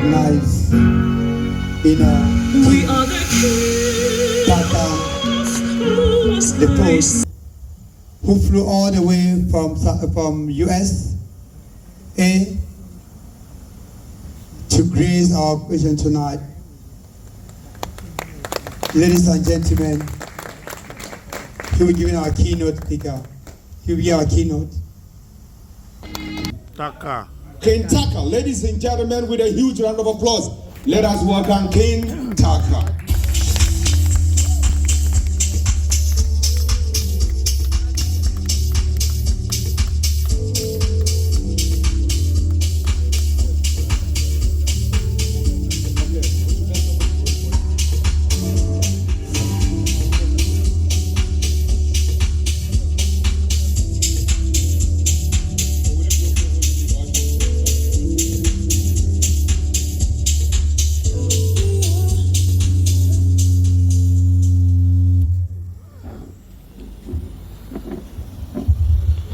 recognize we are the Taka, the coach, who flew all the way from USA to grace our occasion tonight. Ladies and gentlemen, he will give our keynote speaker. He will give our keynote. Taka. King Taka, ladies and gentlemen, with a huge round of applause, let us welcome King Taka.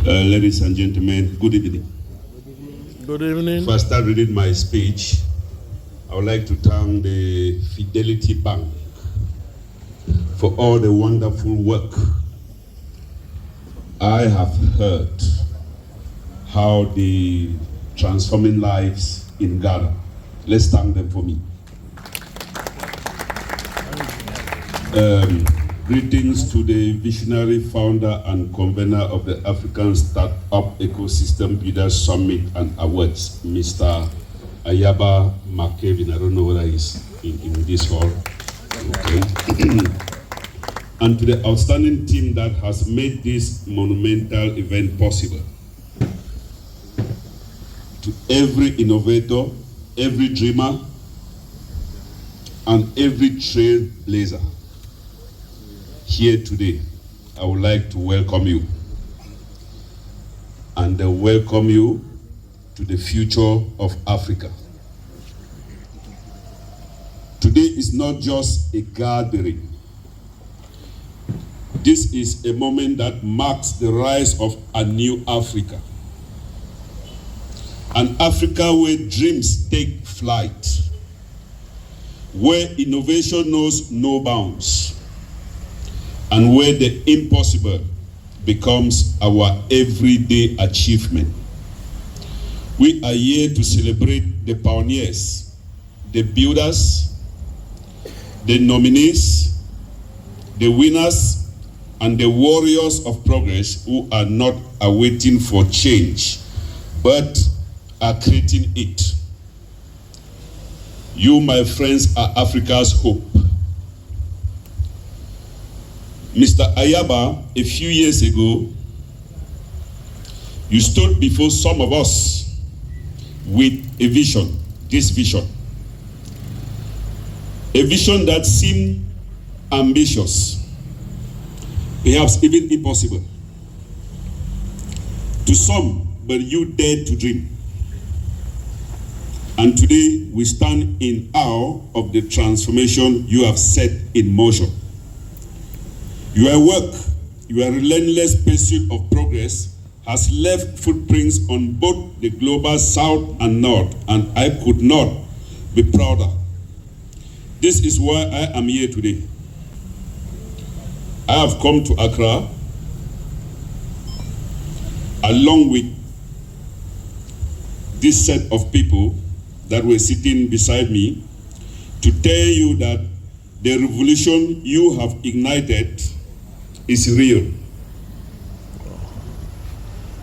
Ladies and gentlemen, good evening. Good evening. Before I start reading my speech, I would like to thank the Fidelity Bank for all the wonderful work. I have heard how they transforming lives in Ghana. Let's thank them for me. Greetings to the visionary founder and convener of the African Startup Ecosystem Builders Summit and Awards, Mr. Ayaba McKevin. I don't know whether he's in this hall. Okay. And to the outstanding team that has made this monumental event possible. To every innovator, every dreamer, and every trailblazer here today, I would like to welcome you and welcome you to the future of Africa. Today is not just a gathering. This is a moment that marks the rise of a new Africa. An Africa where dreams take flight, where innovation knows no bounds, and where the impossible becomes our everyday achievement. We are here to celebrate the pioneers, the builders, the nominees, the winners, and the warriors of progress who are not awaiting for change, but are creating it. You, my friends, are Africa's hope. Mr. Ayaba, a few years ago, you stood before some of us with a vision, this vision. A vision that seemed ambitious, perhaps even impossible. To some, but you dared to dream. And today we stand in awe of the transformation you have set in motion. Your work, your relentless pursuit of progress has left footprints on both the global south and north, and I could not be prouder. This is why I am here today. I have come to Accra along with this set of people that were sitting beside me to tell you that the revolution you have ignited is real.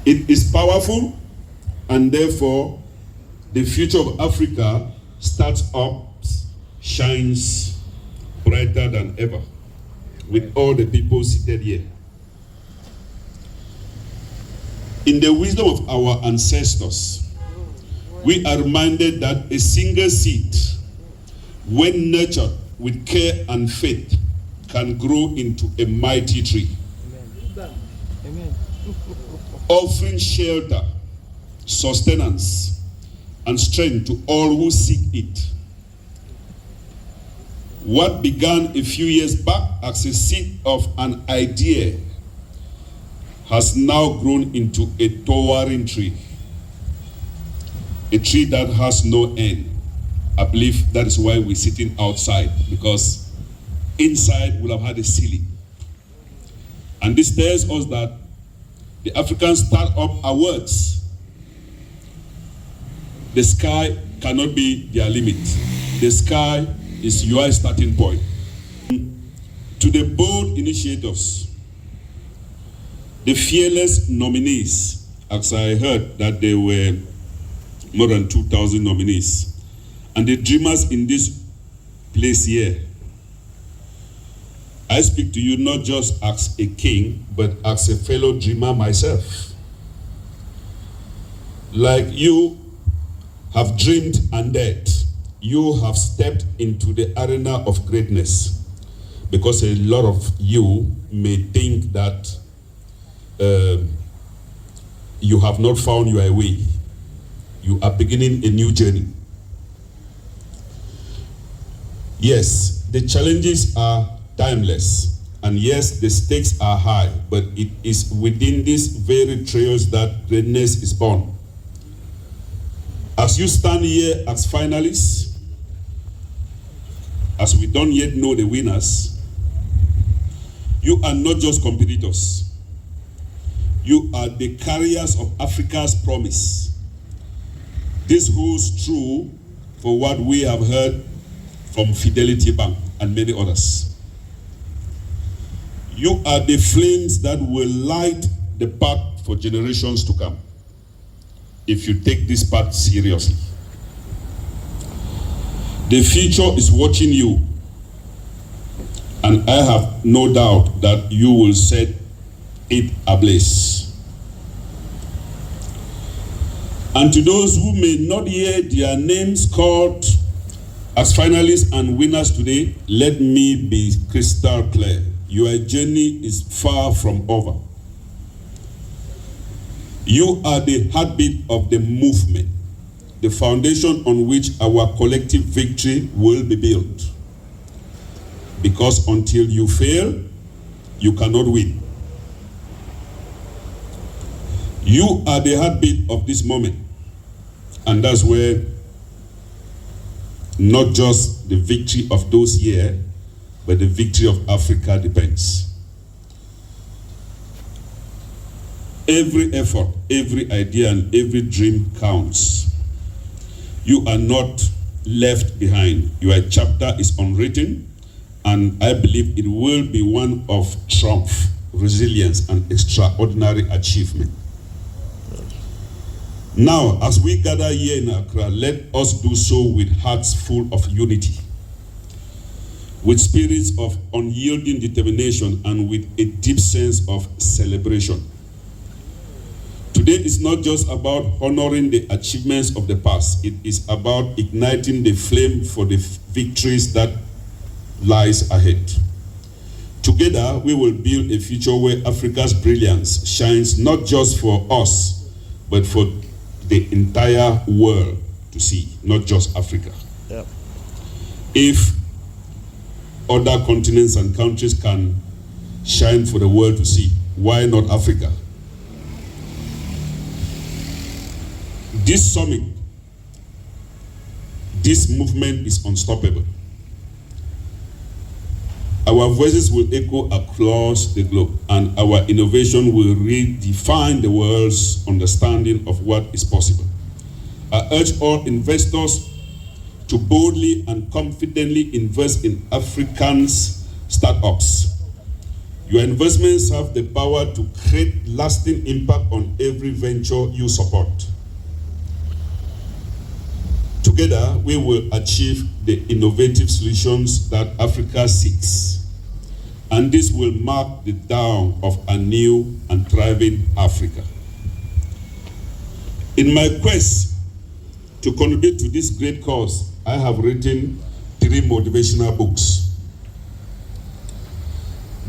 It is powerful, and therefore the future of Africa starts up, shines brighter than ever with all the people seated here. In the wisdom of our ancestors, we are reminded that a single seed, when nurtured with care and faith, can grow into a mighty tree. Amen. Offering shelter, sustenance, and strength to all who seek it. What began a few years back as a seed of an idea has now grown into a towering tree. A tree that has no end I believe that is why we're sitting outside, because inside we'll have had a ceiling. And this tells us that the African Startup Awards, the sky cannot be their limit. The sky is your starting point. To the bold initiators, the fearless nominees, as I heard that there were more than 2,000 nominees, and the dreamers in this place here, I speak to you not just as a king, but as a fellow dreamer myself. Like you have dreamed and dared, you have stepped into the arena of greatness, because a lot of you may think that you have not found your way. You are beginning a new journey. Yes, the challenges are timeless, and yes, the stakes are high, but it is within these very trails that greatness is born. As you stand here as finalists, as we don't yet know the winners, you are not just competitors. You are the carriers of Africa's promise. This holds true for what we have heard from Fidelity Bank and many others. You are the flames that will light the path for generations to come, if you take this path seriously. The future is watching you, and I have no doubt that you will set it ablaze. And to those who may not hear their names called as finalists and winners today, let me be crystal clear. Your journey is far from over. You are the heartbeat of the movement, the foundation on which our collective victory will be built. Because until you fail, you cannot win. You are the heartbeat of this moment. And that's where not just the victory of those here, but the victory of Africa depends. Every effort, every idea, and every dream counts. You are not left behind. Your chapter is unwritten, and I believe it will be one of triumph, resilience, and extraordinary achievement. Now, as we gather here in Accra, let us do so with hearts full of unity, with spirits of unyielding determination, and with a deep sense of celebration. Today is not just about honoring the achievements of the past. It is about igniting the flame for the victories that lies ahead. Together, we will build a future where Africa's brilliance shines not just for us, but for the entire world to see, not just Africa. Yep. If other continents and countries can shine for the world to see, why not Africa? This summit, this movement is unstoppable. Our voices will echo across the globe, and our innovation will redefine the world's understanding of what is possible. I urge all investors to boldly and confidently invest in Africans' startups. Your investments have the power to create lasting impact on every venture you support. Together, we will achieve the innovative solutions that Africa seeks. And this will mark the dawn of a new and thriving Africa. In my quest to contribute to this great cause, I have written 3 motivational books.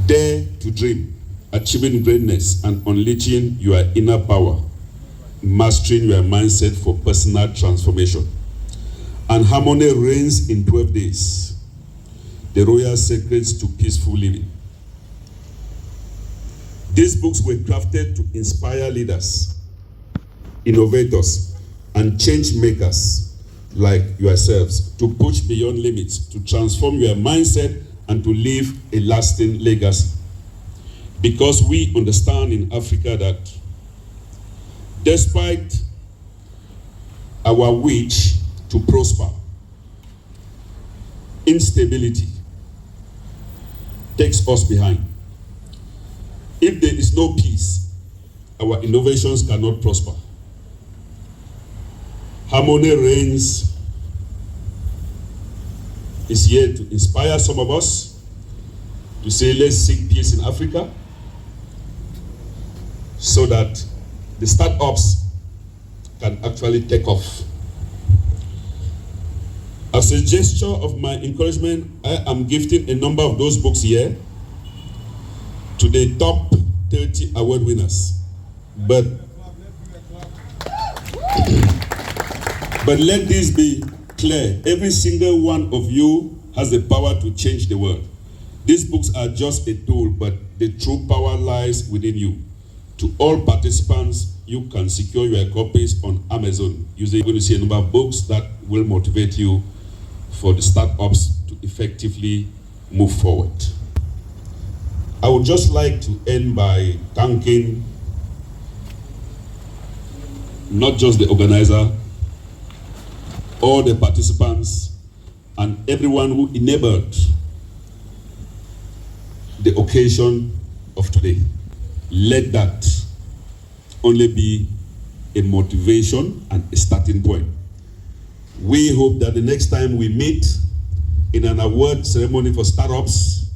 Dare to Dream, Achieving Greatness and Unleashing Your Inner Power, Mastering Your Mindset for Personal Transformation, and Harmony Reigns in 12 Days, The Royal Secrets to Peaceful Living. These books were crafted to inspire leaders, innovators, and change makers like yourselves to push beyond limits, to transform your mindset, and to leave a lasting legacy. Because we understand in Africa that despite our wish to prosper, instability takes us behind. If there is no peace, our innovations cannot prosper. Harmony reigns is here to inspire some of us to say, let's seek peace in Africa so that the startups can actually take off. As a gesture of my encouragement, I am gifting a number of those books here to the top 30 award winners. But let this be clear. Every single one of you has the power to change the world. These books are just a tool, but the true power lies within you. To all participants, you can secure your copies on Amazon. You're going to see a number of books that will motivate you for the startups to effectively move forward. I would just like to end by thanking not just the organizer, all the participants, and everyone who enabled the occasion of today. Let that only be a motivation and a starting point. We hope that the next time we meet in an award ceremony for startups,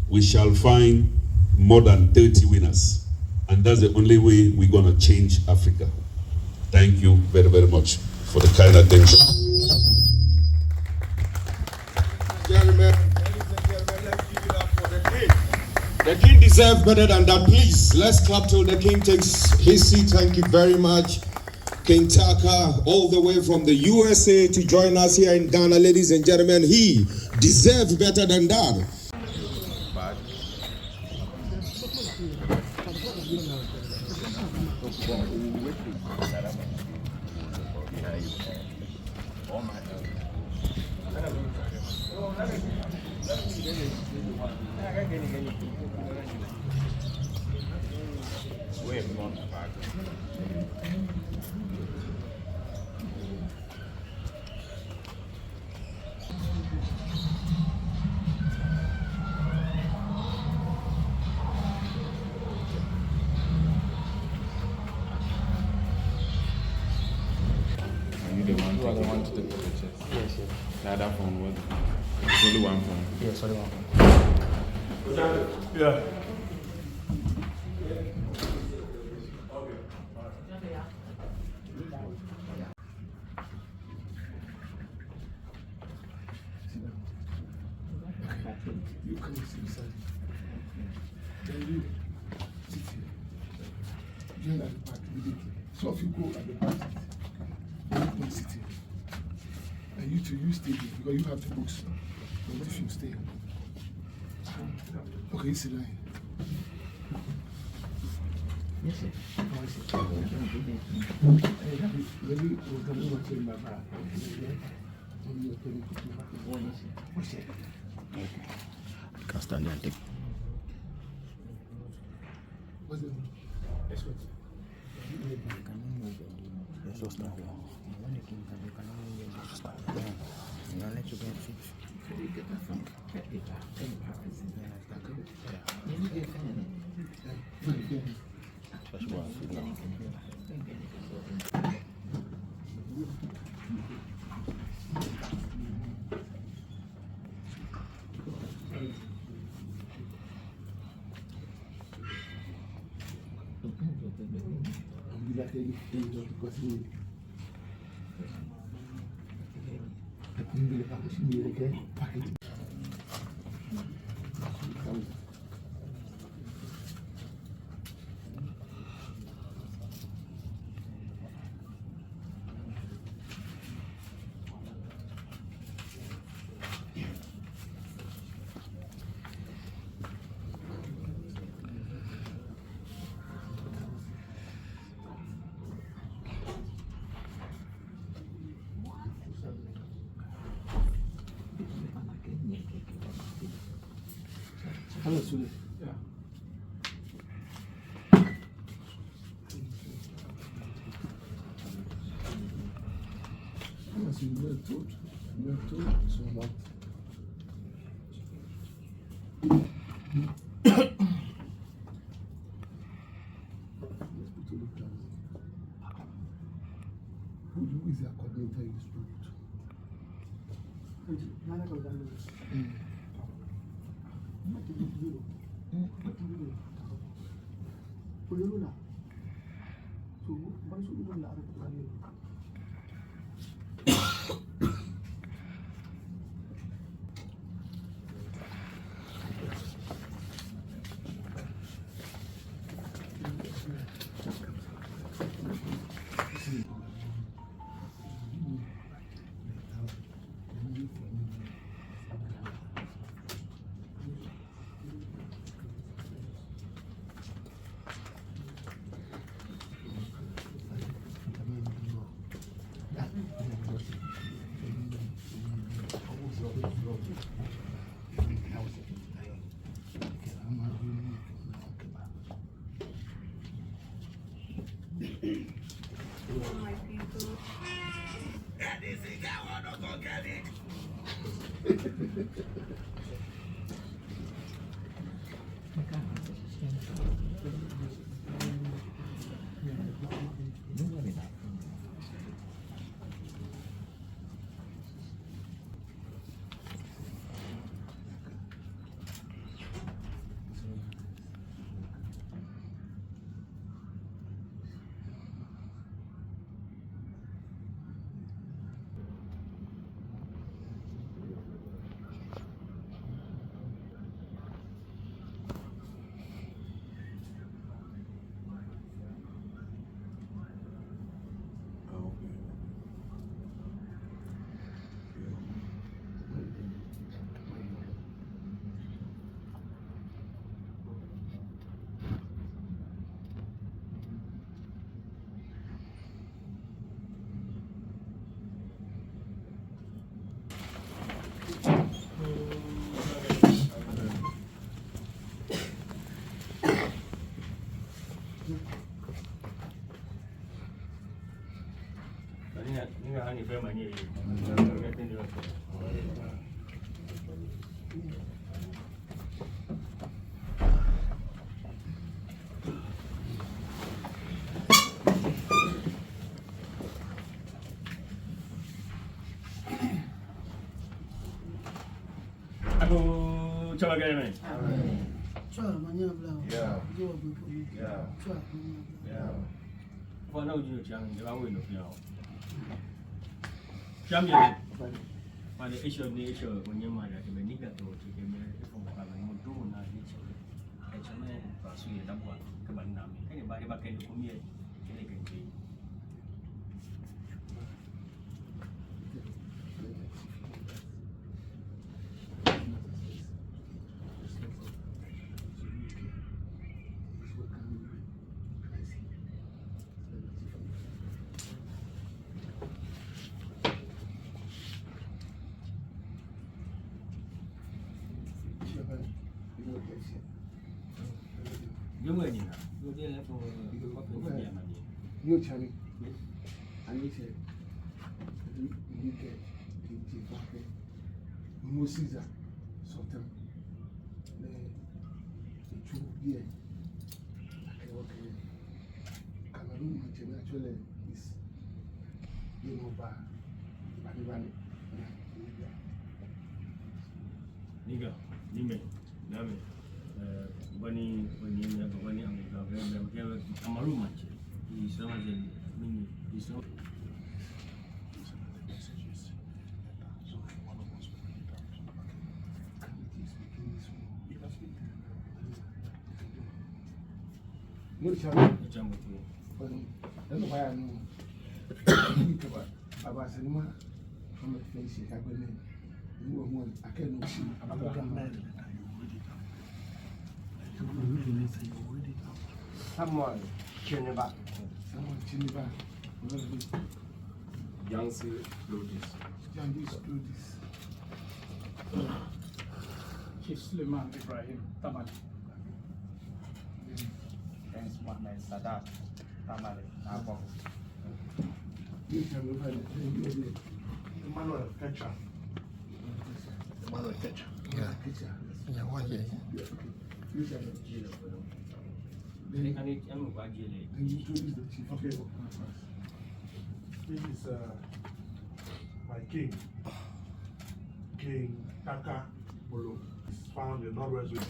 we shall find more than 30 winners. And that's the only way we're going to change Africa. Thank you very, very much for the kind attention. Gentlemen, let's give it up for the king. The king deserves better than that. Please, let's clap till the king takes his seat. Thank you very much. King Taka, all the way from the USA to join us here in Ghana, ladies and gentlemen. He deserves better than that. You are the one to take the pictures. Yes, yes. The other phone was only one phone. Yes, only one phone. Yeah. You come and sit beside me. Then you sit here. Join at the back immediately. So if you go at the back, then you can sit here. And you two, you stay here because you have the books. But what if you stay? Okay, you sit down here. Yes, sir. Oh, I see. Maybe we'll come over to my back. What's it? You can stand there and take. What's it? That's what. Yes, just stand there. Just stand there. I'll let you get fixed. Can you get that from? Just go and sit down. Hello, Sule. Yeah. Yes, you were told. You were told so about. Who is your coordinator you spoke to? Coba gaya main. Kau nak uji macam ni, dia awal nak punya. Macam ni, pada HRM ni HRM punya mana dia ni kat tu, dia punya form apa ni, mutu nak ni cakap. HRM pasal dia dah buat ke bandar ni, kan dia pakai dokumen, kena kerja. Jumpa ni lah. Dia lepas apa dia mana? You cari. Ani se. You get the packet. Moses Sultan. The two here. Okay. Cameroon actually is Yoruba. Bani. Niga, Nime, Name. Bani Amerika, dia Kamaru macam. Di sana je mini, di sana. You cari. Macam betul. Dan why I know. About cinema from the face I go in. You want I can know see about Someone Geneva. someone Geneva. Young do this. Young do this. Chief Suleiman Ibrahim Tamale. Hence, Mohammed Sadat Tamale Nabo. You can move ahead. Emmanuel Tetra. Emmanuel Tetra. Yeah. Tetra. Yeah, what year? You can I need to move back here. then you introduce the chief. Okay. This is my king. King Taka Bolo is found in Northwest Region.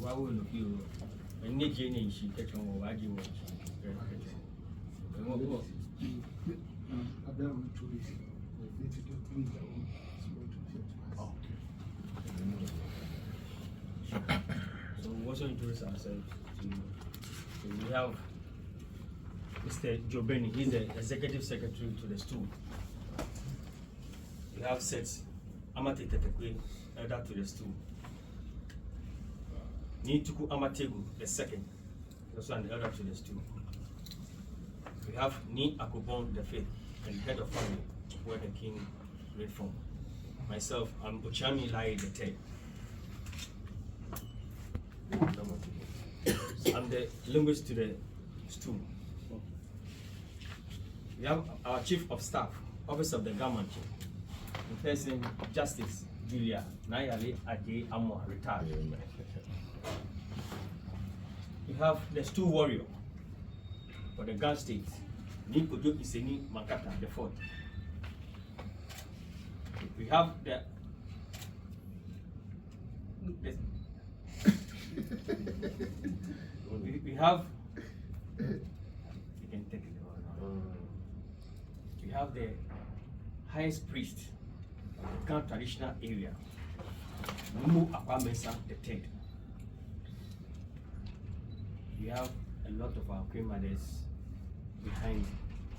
Why would you? I need to change she catch on what you want. I've done introduce. Need to do things that will small to So we also introduce ourselves to we have Mr. Joe Benny, he's the executive secretary to the stool. We have Seth Amate Tetekwe, elder to the stool. Nituku Amategu, the second, also an elder to the stool. We have Ni Akubon, the fifth, and head of family, where the king read from. Myself, I'm Ochami Lai, the third. I'm the linguist to the stool. We have our chief of staff, office of the government, in person Justice Julia Nayale Ade Amo retired. We have the stool warrior for the Gun State, Nikojo Iseni Makata the fourth. We have the we have you can take it. We have the highest priest of the Ghana traditional area, Mumu Akwamesa the third. We have a lot of our queen mothers behind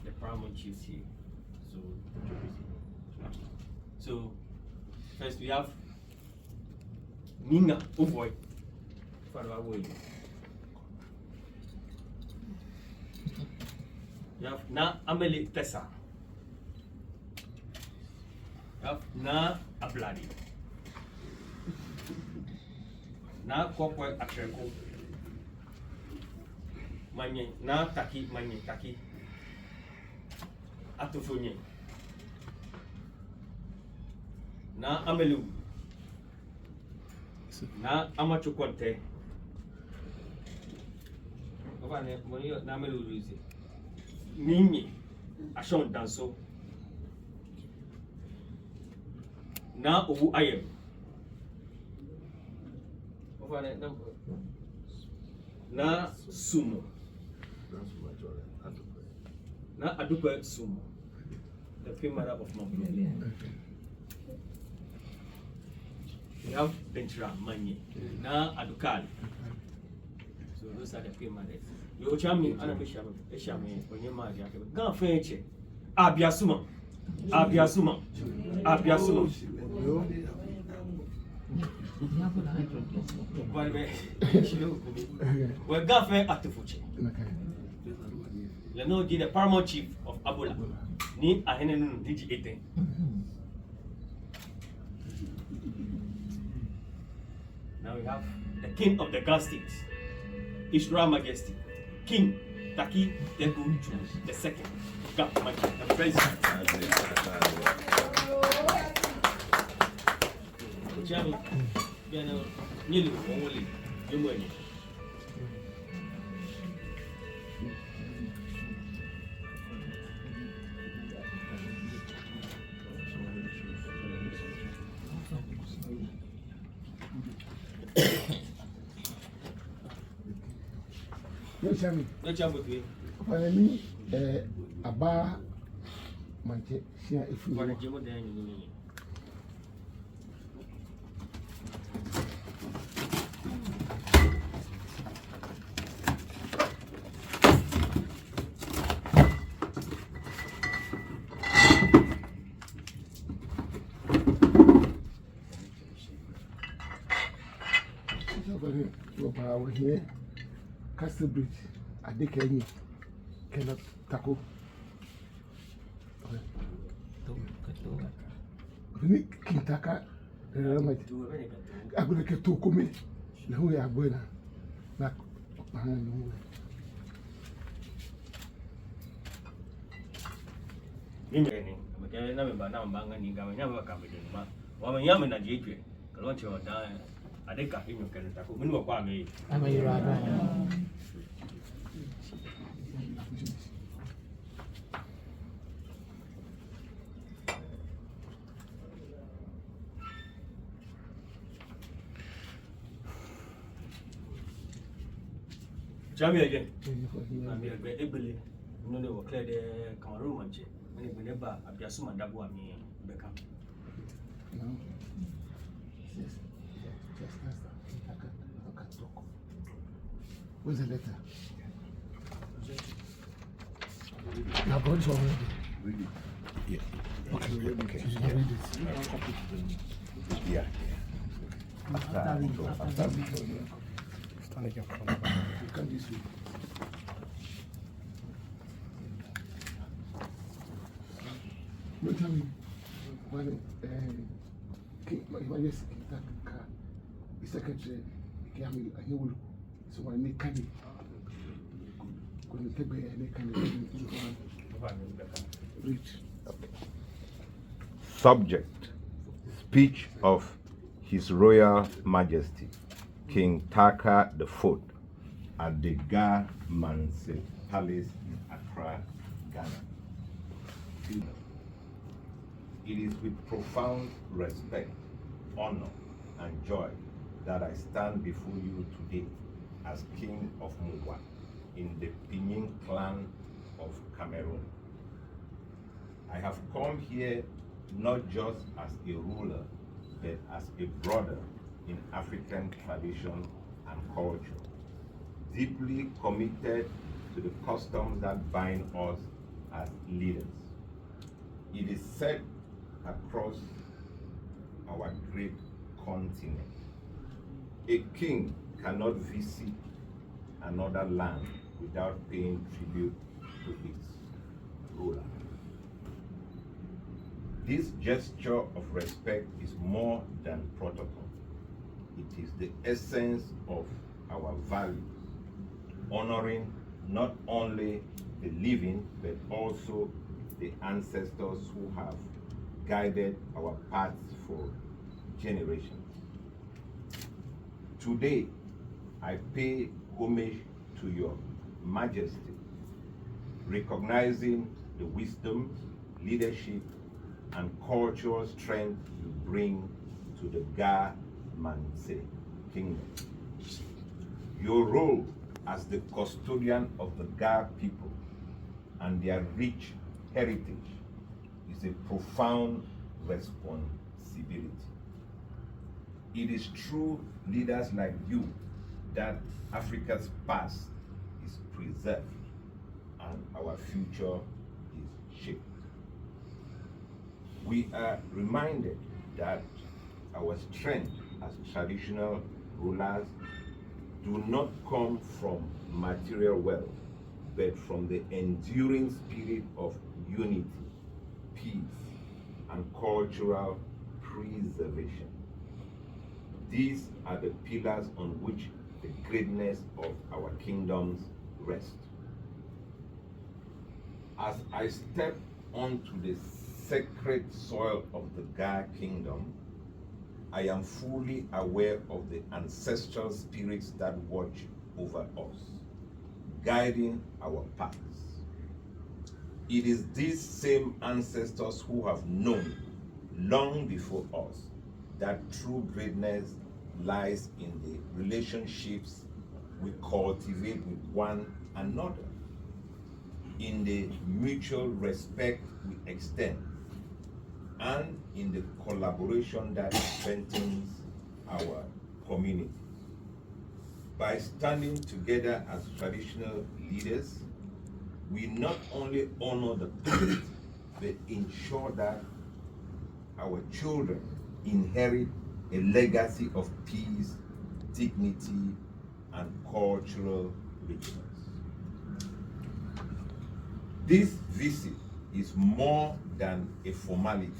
the paramount chiefs here. So first we have Nina Uvoy. You have Na Ameli Tessa. You have Na Abladi. Na Kokwe Atreko. Manye Na Taki Manye Taki. Atofonye. Na Amelu. Na Amachukwante. Na Amelu Luzi. Nini Ashon Danso. Na Owu Ayem. Na Sumo. Na Adupe Sumo. The queen mother of Mambili. We have Bentra Manye. Na Adukali. So those are the queen mothers. You chami ana eshame onye maji ake gan fenche abiasuma we gan fe atufuche le no di the paramount chief of Abola ni ahene nu digi 18. Now we have the king of the Gun State, His Royal Majesty King Taki Deku the second, the president. Chami, biano, nilu, only, yumweni. No, Chami. No chambo tu. Finally, Aba Manche, Sia, if you Para jemo de ni. We're here, Castle Bridge, Adekeni, cannot tackle. King Taka, Agora que tu comer, não é a boa na não Mimi ni na memba na mbanga ni ga nyama ka bidin ma wa ma nyama na jeje ka lon cewa da adeka inu kan ta ko mun ba kwa me Amayira da. Jami again. Na mi be ebele no ne wo clear de Cameroon manche. Mene bene ba abiasu mandabu ami beka. No. Just talk. Where's the letter? Now go to already. Read it. Yeah. Okay. Read it. Yeah. After You can this way. No, tell me, when yes, Taka, the secretary, Gami, and he will, so when they can, when they take reach. Subject: Speech of His Royal Majesty King Taka IV at the Ga Manse Palace in Accra, Ghana. It is with profound respect, honor, and joy that I stand before you today as King of Muwah in the Pinyin clan of Cameroon. I have come here not just as a ruler, but as a brother in African tradition and culture, deeply committed to the customs that bind us as leaders. It is said across our great continent, a king cannot visit another land without paying tribute to its ruler. This gesture of respect is more than protocol. It is the essence of our values, honoring not only the living, but also the ancestors who have guided our paths for generations. Today, I pay homage to your majesty, recognizing the wisdom, leadership, and cultural strength you bring to the Ga Manse kingdom. Your role as the custodian of the Ga people and their rich heritage is a profound responsibility. It is through leaders like you that Africa's past is preserved and our future is shaped. We are reminded that our strength as traditional rulers do not come from material wealth, but from the enduring spirit of unity, peace, and cultural preservation. These are the pillars on which the greatness of our kingdoms rest. As I step onto the sacred soil of the Ga kingdom, I am fully aware of the ancestral spirits that watch over us, guiding our paths. It is these same ancestors who have known long before us that true greatness lies in the relationships we cultivate with one another, in the mutual respect we extend, and in the collaboration that strengthens our communities. By standing together as traditional leaders, we not only honor the past, but ensure that our children inherit a legacy of peace, dignity, and cultural richness. This visit is more than a formality.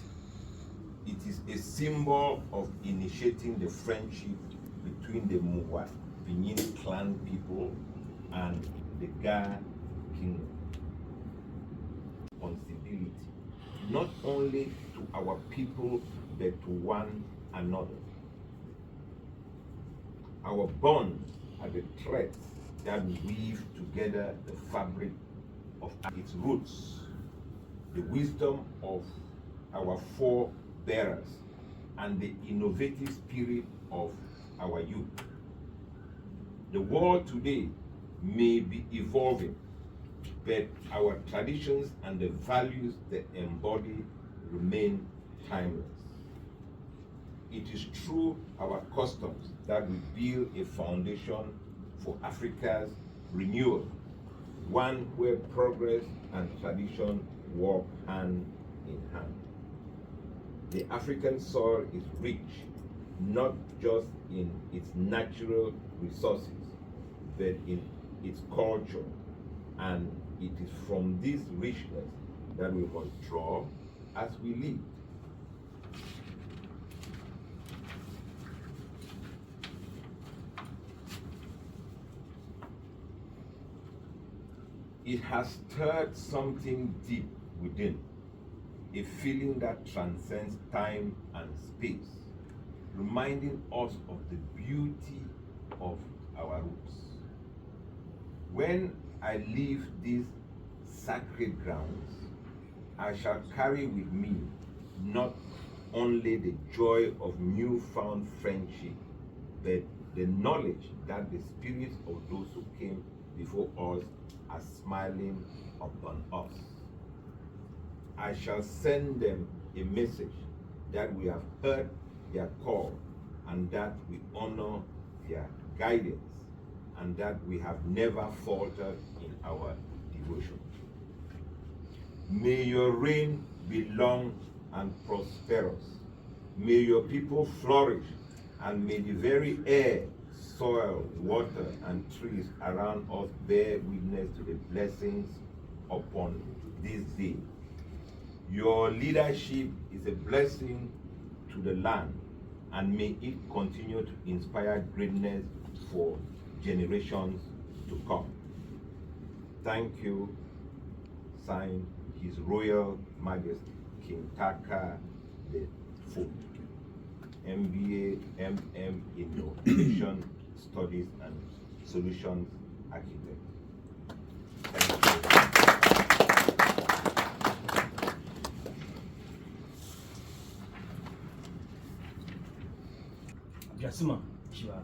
It is a symbol of initiating the friendship between the Muwah Benin clan people and the Ga kingdom. Responsibility, not only to our people, but to one another. Our bonds are the threads that weave together the fabric of its roots, the wisdom of our forebearers, and the innovative spirit of our youth. The world today may be evolving, but our traditions and the values they embody remain timeless. It is through our customs that we build a foundation for Africa's renewal, one where progress and tradition walk hand in hand. The African soil is rich, not just in its natural resources, but in its culture, and it is from this richness that we must draw as we live. It has stirred something deep within, a feeling that transcends time and space, reminding us of the beauty of our roots. When I leave these sacred grounds, I shall carry with me not only the joy of newfound friendship, but the knowledge that the spirits of those who came before us are smiling upon us. I shall send them a message that we have heard their call, and that we honor their guidance, and that we have never faltered in our devotion. May your reign be long and prosperous. May your people flourish, and may the very air, soil, water, and trees around us bear witness to the blessings upon this day. Your leadership is a blessing to the land, and may it continue to inspire greatness for generations to come. Thank you. Signed, His Royal Majesty King Taka the Fourth, MBA, MM in Innovation Studies and Solutions Architect. Thank you. Jasima, Shiva.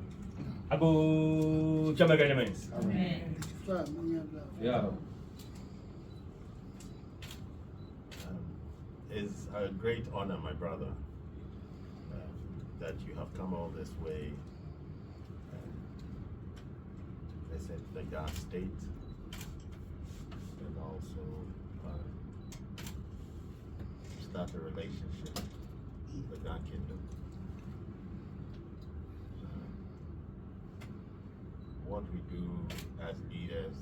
Ago Chamagadamans. Amen. Yeah. It's a great honor, my brother, that you have come all this way to visit the Ghana state, and also start a relationship with the Ghana kingdom. What we do as leaders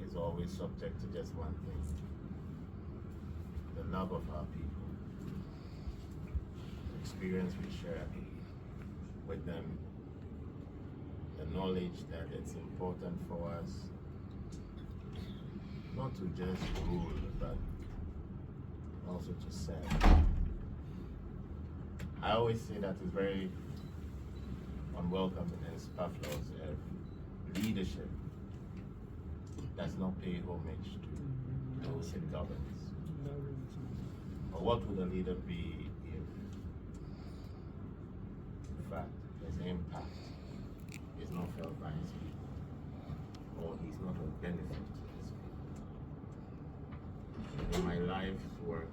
is always subject to just one thing: the love of our people, the experience we share with them, the knowledge that it's important for us not to just rule, but also to serve. I always say that it's very unwelcome and superfluous if leadership does not pay homage to those it governs. But what would a leader be if, in fact, his impact is not felt by his people, or he's not of benefit to his people? In my life's work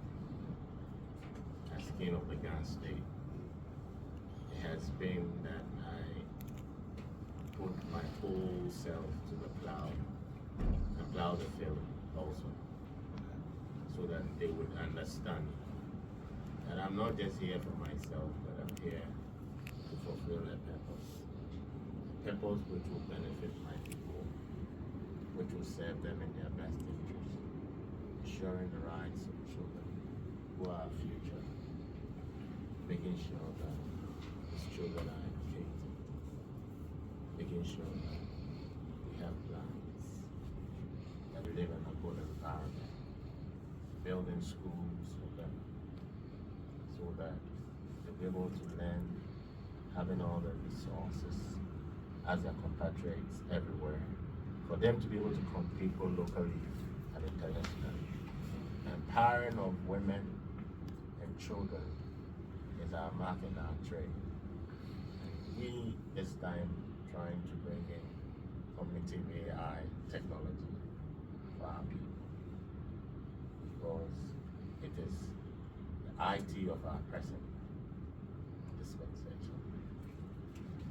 as king of the Ghana state, it has been that I put my whole self to the plow, and plow the field also, so that they would understand that I'm not just here for myself, but I'm here to fulfill a purpose. A purpose which will benefit my people, which will serve them in their best interest, ensuring the rights of children, who are our future, making sure that these children are educated, making sure that we have plans, that we live in a good environment, building schools for them so that they'll be able to learn, having all the resources as their compatriots everywhere, for them to be able to compete both locally and internationally. Empowering of women and children is our mark and our trade. We, this time, trying to bring in cognitive AI technology for our people, because it is the IT of our present dispensation.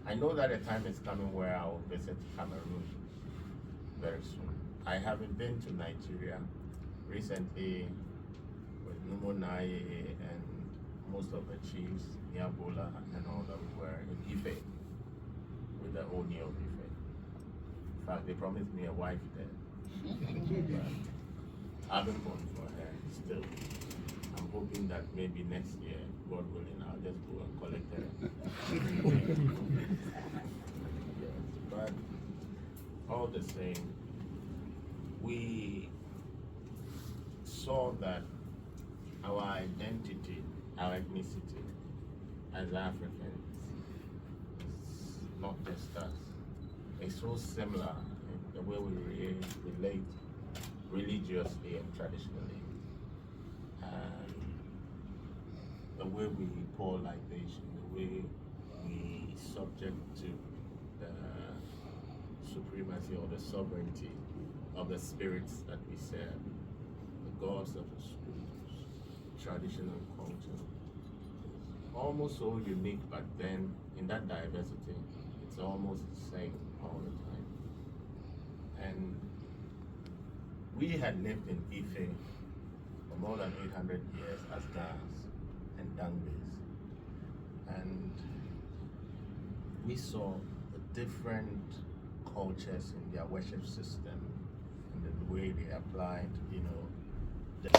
I know that a time is coming where I will visit Cameroon very soon. I haven't been to Nigeria recently with Numonaye and most of the chiefs, Niabola and all that, we were in Ife with the Oni of Ife. In fact, they promised me a wife there. But I haven't gone for her still. I'm hoping that maybe next year, God willing, I'll just go and collect her. Yes, but all the same, we saw that our identity, our ethnicity as Africans is not just us. It's so similar in the way we relate religiously and traditionally, and the way we pour libation, the way we subject to the supremacy or the sovereignty of the spirits that we serve, the gods of the schools, tradition and culture. Almost so unique, but then in that diversity, it's almost the same all the time. And we had lived in Ife for more than 800 years as Ghans and Dangbes. And we saw the different cultures in their worship system and the way they applied, the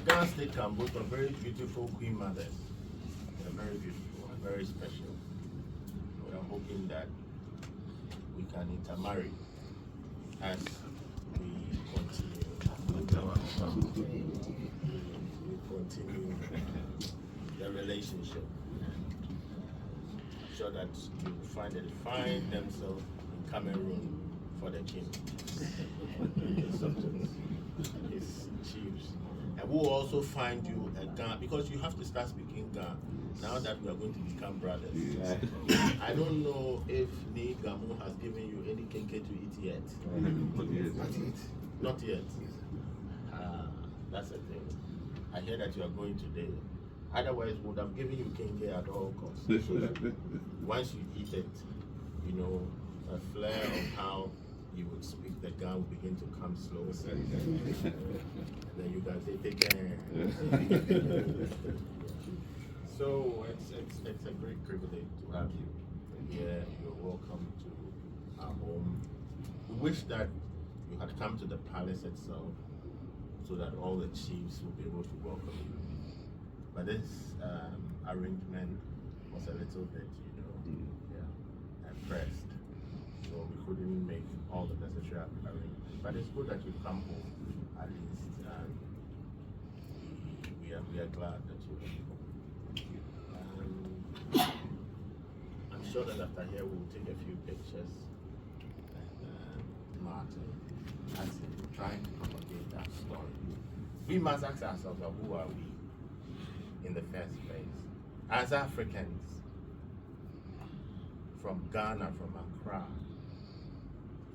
Ghana State can boast of very beautiful queen mothers. They're very beautiful and very special. We are hoping that we can intermarry as we continue the relationship. I'm sure that you will find that they find themselves in Cameroon for the king. His chiefs. And we'll also find you a Ghana, because you have to start speaking Ghana now that we are going to become brothers. I don't know if Ni Gamu has given you any kenke to eat yet. Not yet. That's the thing. I hear that you are going today. Otherwise, we would have given you kenke at all costs. So that once you eat it, a flair of how you would speak the Ghana will begin to come slow. And then you guys say, take care. So it's a great privilege to have you here. You're welcome to our home. We wish that you had come to the palace itself so that all the chiefs will be able to welcome you. But this arrangement was a little bit, pressed. So we couldn't make all the necessary arrangements. But it's good that you come home at least, and we are glad that you are home. I'm sure that after here we'll take a few pictures and Martin, as in trying to propagate that story. We must ask ourselves, who are we in the first place? As Africans, from Ghana, from Accra,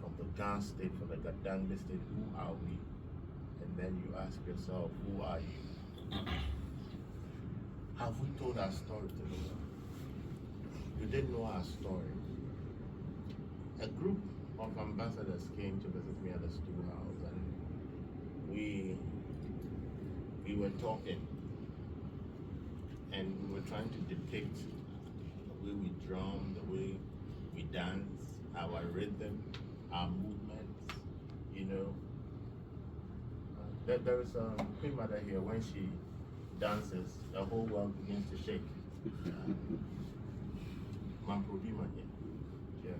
from the Ghana state, from the Gadangbe state, who are we? And then you ask yourself, who are you? Have we told our story to the world? We didn't know our story. A group of ambassadors came to visit me at the schoolhouse, and we were talking, and we were trying to depict the way we drum, the way we dance, our rhythm, our movements, There is a Queen Mother here. When she dances, the whole world begins to shake. Yeah.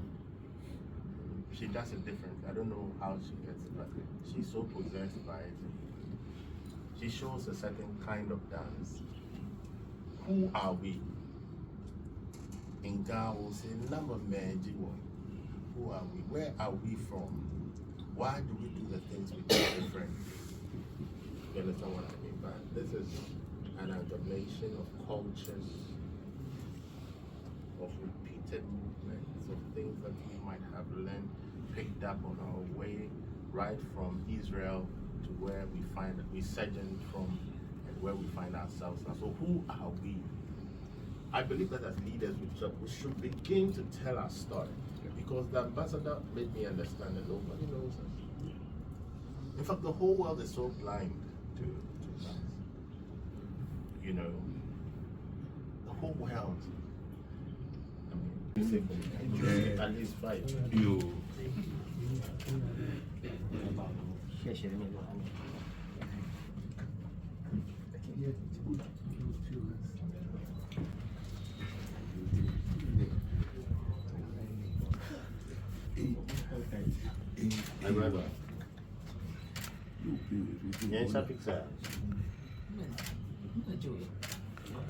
She does it different. I don't know how she gets it, but she's so possessed by it. She shows a certain kind of dance. Who are we? In Ghana, we'll say, number man, who are we? Where are we from? Why do we do the things we do different? You understand what I mean? But this is an amalgamation of cultures, of repeated movements, of things that we might have learned, picked up on our way, right from Israel to where we find that we sojourned from and where we find ourselves now. So who are we? I believe that as leaders we should begin to tell our story, because the ambassador made me understand that nobody knows us. In fact, the whole world is so blind to us. You know, the whole world. I mean, at least 5. You. My brother. Yes, I think so.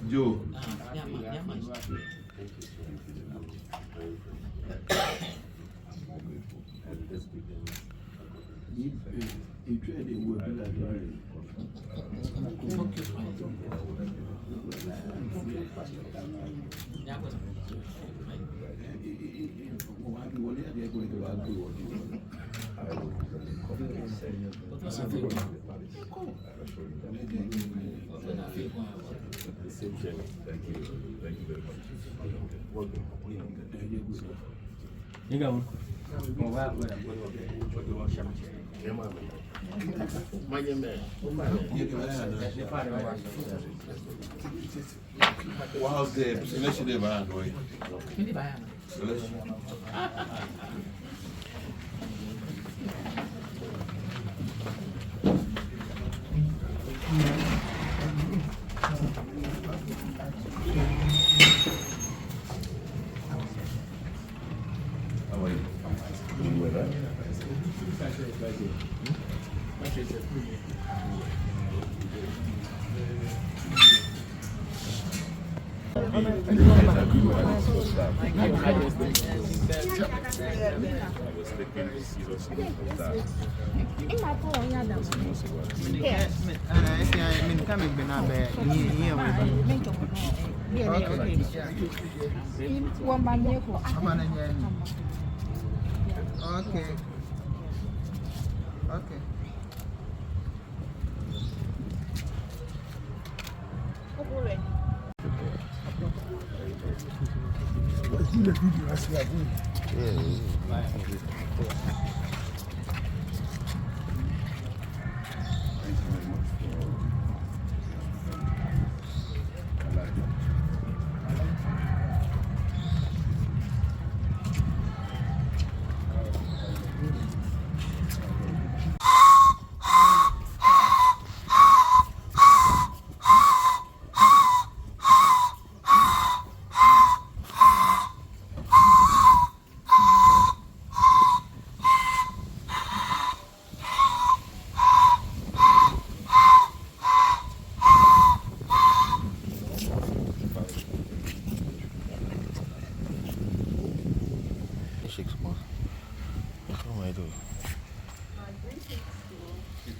Joe. Wow, Okay. Okay.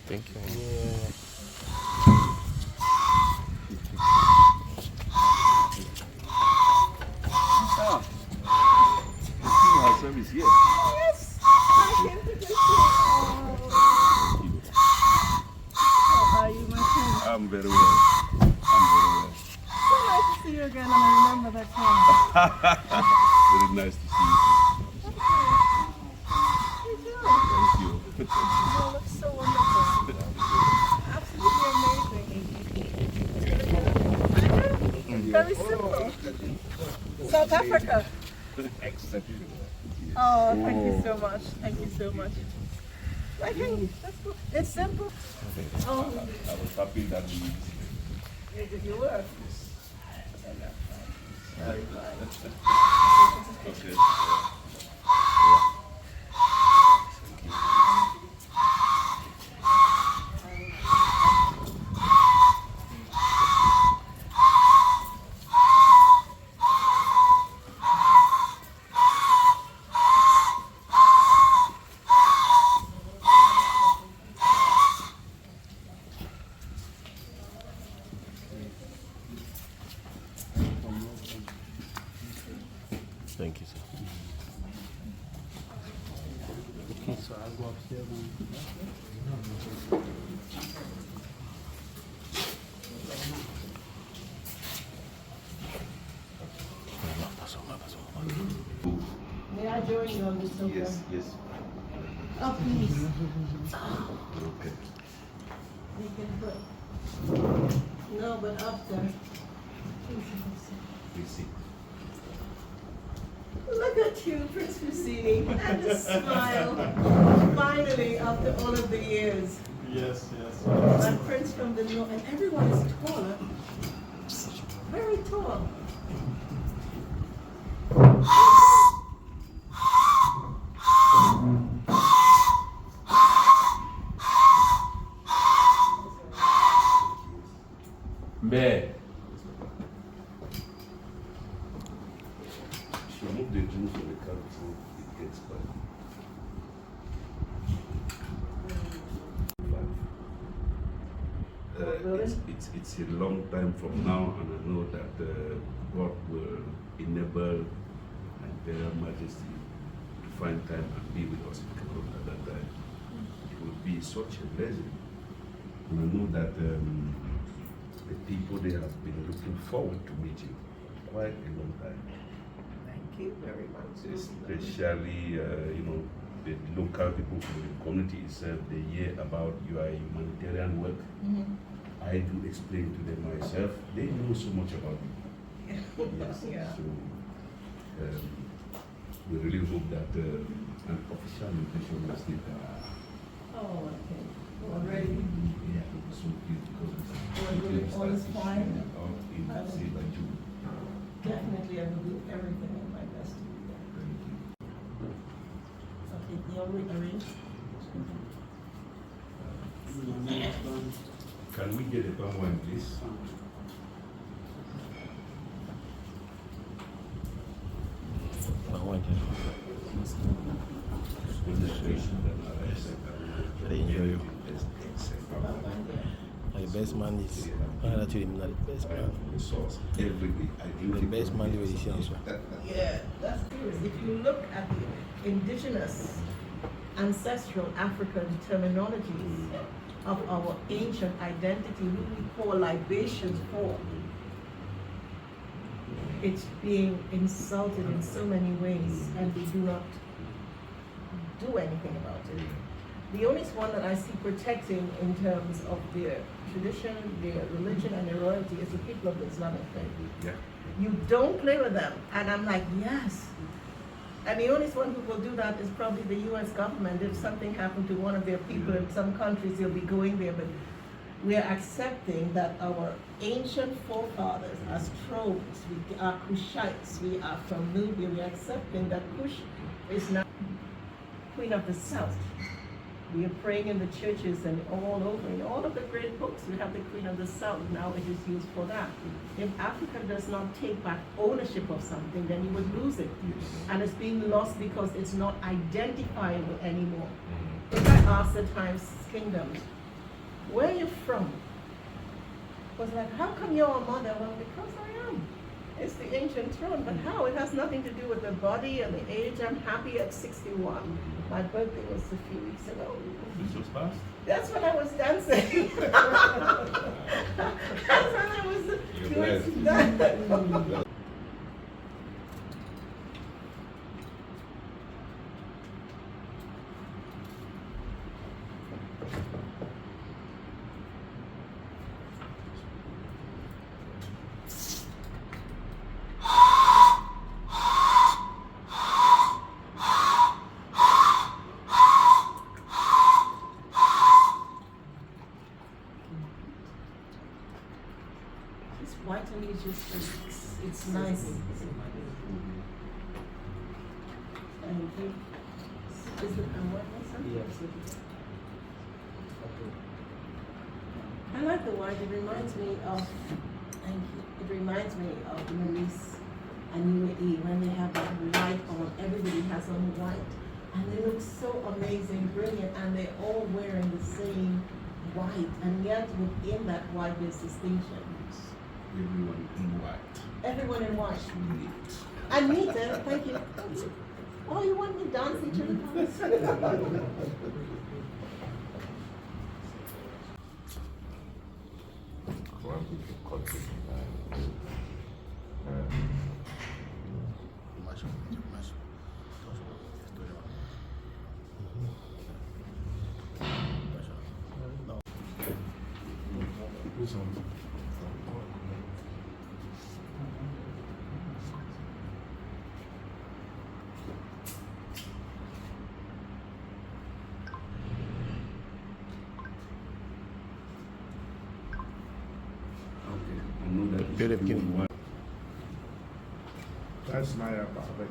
Thank you. Service here. Yes, I came to just how are you, my friend? I'm very well. So nice to see you again, and I remember that time. Very nice to see you. You too. Thank you. You look so wonderful. Absolutely amazing. Very simple. South Africa. Exceptional. Oh, thank you so much. Thank you so much. Right here. That's cool. It's simple. Oh, I was happy that we if you were. okay. Thank you, sir. Okay, so I'll go upstairs May I join you on this sofa? Yes, yes. Oh, please. Okay. We can put. No, but after. We see. Look at you, Prince Husseini, and the smile. Finally, after all of the years. Yes, yes. My prince from the north, and everyone is taller. Very tall. Bear. She remove the juice from the car before it gets bad. It's a long time from now, and I know that God will enable Imperial Majesty to find time and be with us in Cameroon at that time. It will be such a blessing. And I know that the people they have been looking forward to meet you for quite a long time. Thank you very much. Especially, the local people from the community itself, they hear about your humanitarian work. I do explain to them myself. They know so much about you. Yes. Yeah. So we really hope that an official invitation will stay there. Oh, okay. Already? Yeah, it was so cute because All is fine? out in say by June. Definitely, I will do everything in my best to do that. Thank you. Okay, you already arranged? Can we get a palm wine, please? They enjoy you. The best man is not the best man. The best man is the same. Yeah, that's true. If you look at the indigenous, ancestral African terminologies of our ancient identity, who we call libations for, it's being insulted in so many ways, and we do not do anything about it. The only one that I see protecting in terms of their tradition, their religion, and their royalty is the people of the Islamic faith. Yeah. You don't play with them. And I'm like, yes. And the only one who will do that is probably the US government. If something happened to one of their people in some countries, they'll be going there. But we are accepting that our ancient forefathers are Strobes, we are Kushites, we are from Nubia. We are accepting that Kush is now Queen of the South. We are praying in the churches and all over. In all of the great books, we have the Queen of the South. Now it is used for that. If Africa does not take back ownership of something, then you would lose it. And it's being lost because it's not identifiable anymore. If I ask the times kingdoms, where are you from? It was like, how come you're a mother? Well, because I am. It's the ancient throne, but how? It has nothing to do with the body and the age. I'm happy at 61. My birthday was a few weeks ago. This was fast. That's when I was dancing. That's when I was doing that. It's white and it's just, it's nice. Thank you. Is it white something? Yes. I like the white. It reminds me of, thank you. It reminds me of the Release and UAE when they have that white on. Everybody has on white, and they look so amazing, brilliant, and they're all wearing the same white, and yet within that white there's distinction. Everyone in white. Everyone in white. And me then. Thank you. Oh, you want me to dance each other? That's Naya Babek.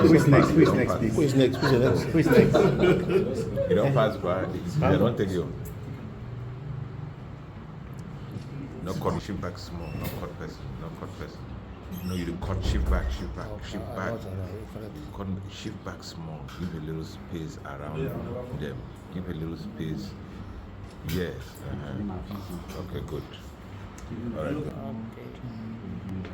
Who is next? Who is next, please? Who is next? Who is next? Who is next? You don't pass by. They don't take you. No cut, shift back small. No cut person. No cut person. No, you do cut, shift back, shift back, shift back. Cut, shift back small. Give a little space around them. Give a little space. Yes. Okay, good. All right. Okay.